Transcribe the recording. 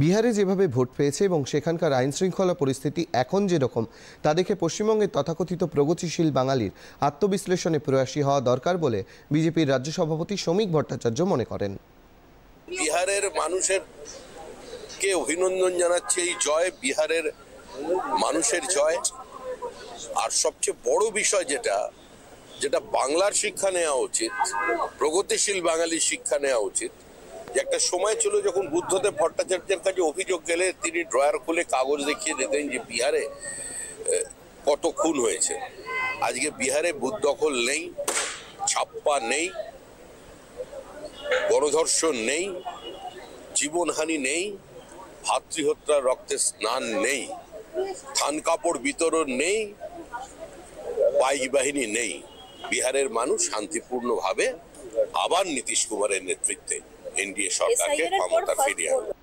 বিহারে যেভাবে ভোট পেয়েছে এবং সেখানকার আইন শৃঙ্খলা পরিস্থিতি এখন যেরকম তা দেখে পশ্চিমবঙ্গের তথাকথিত প্রগতিশীল বাঙালির আত্মবিশ্লেষণে প্রয়াসী হওয়া দরকার বলে বিজেপির রাজ্য সভাপতি শ্রমিক ভট্টাচার্য মনে করেন। বিহারের মানুষের কে অভিনন্দন জানাচ্ছে এই জয়, বিহারের মানুষের জয়। আর সবচেয়ে বড় বিষয় যেটা বাংলার শিক্ষা নেওয়া উচিত, প্রগতিশীল বাঙালির শিক্ষা নেওয়া উচিত। একটা সময় ছিল যখন বুদ্ধদেব ভট্টাচার্যের কাছে অভিযোগ গেলে তিনি ড্রয়ার খুলে কাগজ দেখিয়ে দিতেন যে বিহারে কত খুন হয়েছে। আজকে বিহারে বুথ দখল নেই, ছাপ্পা নেই, গণধর্ষণ নেই, জীবনহানি নেই, ভাতৃহত্যার রক্তে স্নান নেই, থান কাপড় বিতরণ নেই, বাইক বাহিনী নেই। বিহারের মানুষ শান্তিপূর্ণভাবে আবার নীতিশ কুমারের নেতৃত্বে এনডিএ সরকারকে ক্ষমতা ফিরিয়ে আনবে।